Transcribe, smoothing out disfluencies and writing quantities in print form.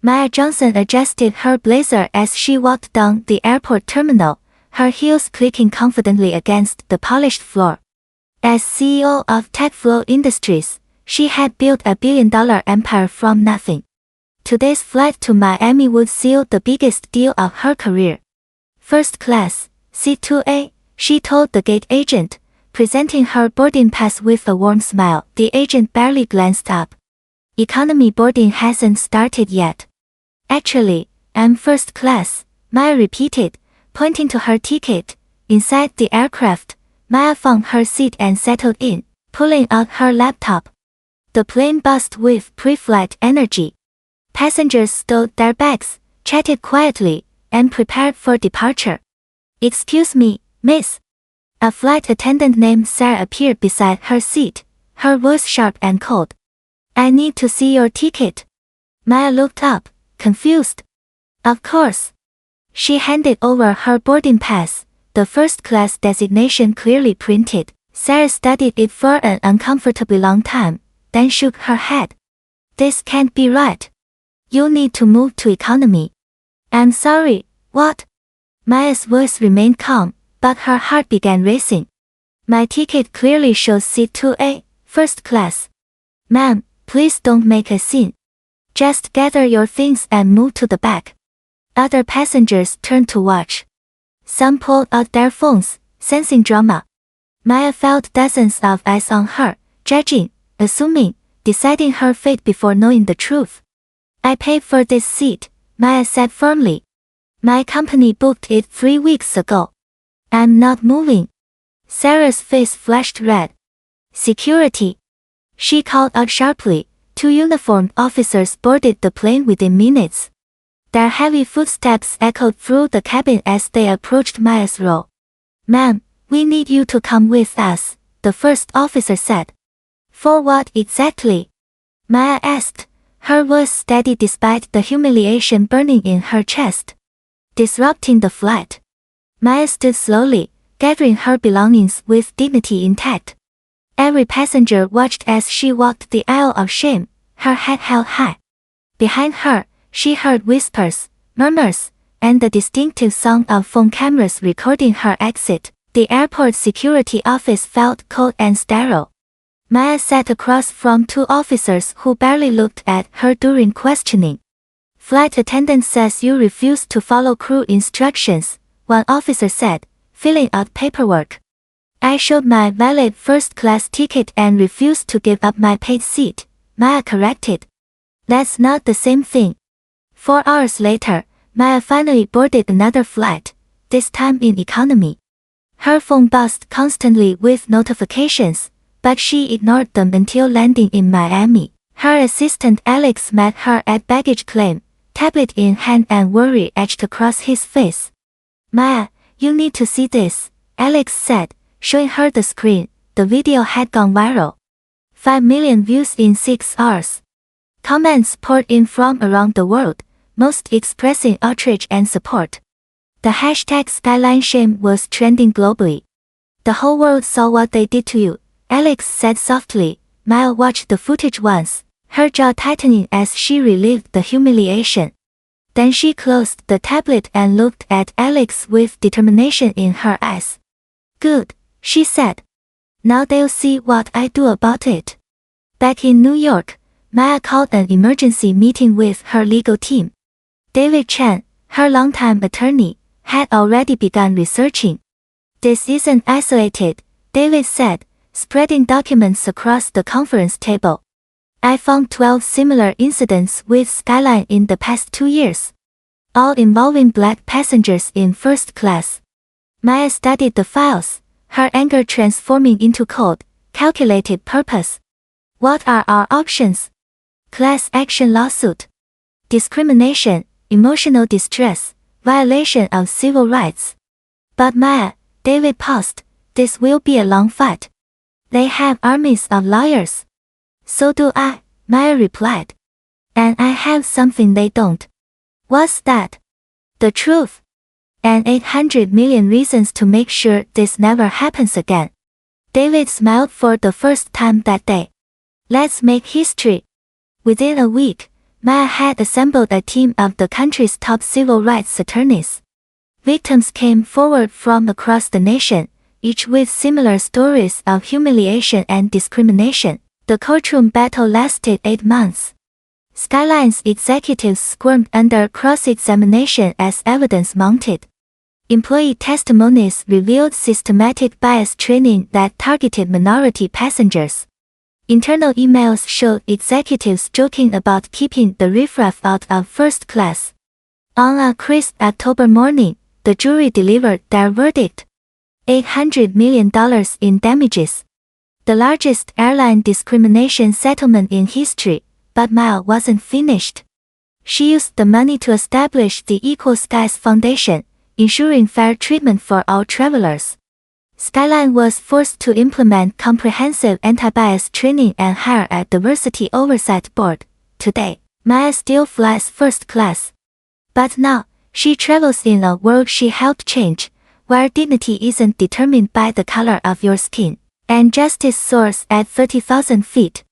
Maya Johnson adjusted her blazer as she walked down the airport terminal, her heels clicking confidently against the polished floor. As CEO of TechFlow Industries, she had built a billion-dollar empire from nothing. Today's flight to Miami would seal the biggest deal of her career. First class, C2A, she told the gate agent, presenting her boarding pass with a warm smile. The agent barely glanced up. Economy boarding hasn't started yet. Actually, I'm first class, Maya repeated, pointing to her ticket. Inside the aircraft, Maya found her seat and settled in, pulling out her laptop. The plane buzzed with pre-flight energy. Passengers stowed their bags, chatted quietly, and prepared for departure. Excuse me, miss. A flight attendant named Sarah appeared beside her seat, her voice sharp and cold. I need to see your ticket. Maya looked up, confused. Of course. She handed over her boarding pass, the first-class designation clearly printed. Sarah studied it for an uncomfortably long time, then shook her head. This can't be right. You'll need to move to economy. I'm sorry, what? Maya's voice remained calm, but her heart began racing. My ticket clearly shows seat 2A, first class. Ma'am, please don't make a scene. Just gather your things and move to the back. Other passengers turned to watch. Some pulled out their phones, sensing drama. Maya felt dozens of eyes on her, judging, assuming, deciding her fate before knowing the truth. I paid for this seat, Maya said firmly. My company booked it 3 weeks ago. I'm not moving. Sarah's face flushed red. Security. She called out sharply. 2 uniformed officers boarded the plane within minutes. Their heavy footsteps echoed through the cabin as they approached Maya's row. Ma'am, we need you to come with us, the first officer said. For what exactly? Maya asked, her voice steady despite the humiliation burning in her chest. Disrupting the flight. Maya stood slowly, gathering her belongings with dignity intact. Every passenger watched as she walked the aisle of shame, her head held high. Behind her, she heard whispers, murmurs, and the distinctive sound of phone cameras recording her exit. The airport security office felt cold and sterile. Maya sat across from 2 officers who barely looked at her during questioning. Flight attendant says you refused to follow crew instructions, one officer said, filling out paperwork. I showed my valid first-class ticket and refused to give up my paid seat, Maya corrected. That's not the same thing. 4 hours later, Maya finally boarded another flight, this time in economy. Her phone buzzed constantly with notifications, but she ignored them until landing in Miami. Her assistant Alex met her at baggage claim, tablet in hand and worry etched across his face. Maya, you need to see this, Alex said, showing her the screen. The video had gone viral. 5 million views in 6 hours. Comments poured in from around the world, most expressing outrage and support. The hashtag Skyline Shame was trending globally. The whole world saw what they did to you, Alex said softly. Maya watched the footage once, her jaw tightening as she relived the humiliation. Then she closed the tablet and looked at Alex with determination in her eyes. Good, she said. Now they'll see what I do about it. Back in New York, Maya called an emergency meeting with her legal team. David Chen, her longtime attorney, had already begun researching. This isn't isolated, David said, spreading documents across the conference table. I found 12 similar incidents with Skyline in the past 2 years. All involving black passengers in first class. Maya studied the files, her anger transforming into cold, calculated purpose. What are our options? Class action lawsuit. Discrimination, emotional distress, violation of civil rights. But Maya, David paused, this will be a long fight. They have armies of lawyers. So do I, Maya replied. And I have something they don't. What's that? The truth. And 800 million reasons to make sure this never happens again. David smiled for the first time that day. Let's make history. Within a week, Maya had assembled a team of the country's top civil rights attorneys. Victims came forward from across the nation, each with similar stories of humiliation and discrimination. The courtroom battle lasted 8 months. Skyline's executives squirmed under cross-examination as evidence mounted. Employee testimonies revealed systematic bias training that targeted minority passengers. Internal emails showed executives joking about keeping the riffraff out of first class. On a crisp October morning, the jury delivered their verdict: $800 million in damages. The largest airline discrimination settlement in history, but Maya wasn't finished. She used the money to establish the Equal Skies Foundation, ensuring fair treatment for all travelers. Skyline was forced to implement comprehensive anti-bias training and hire a diversity oversight board. Today, Maya still flies first class. But now, she travels in a world she helped change, where dignity isn't determined by the color of your skin, and justice soars at 30,000 feet.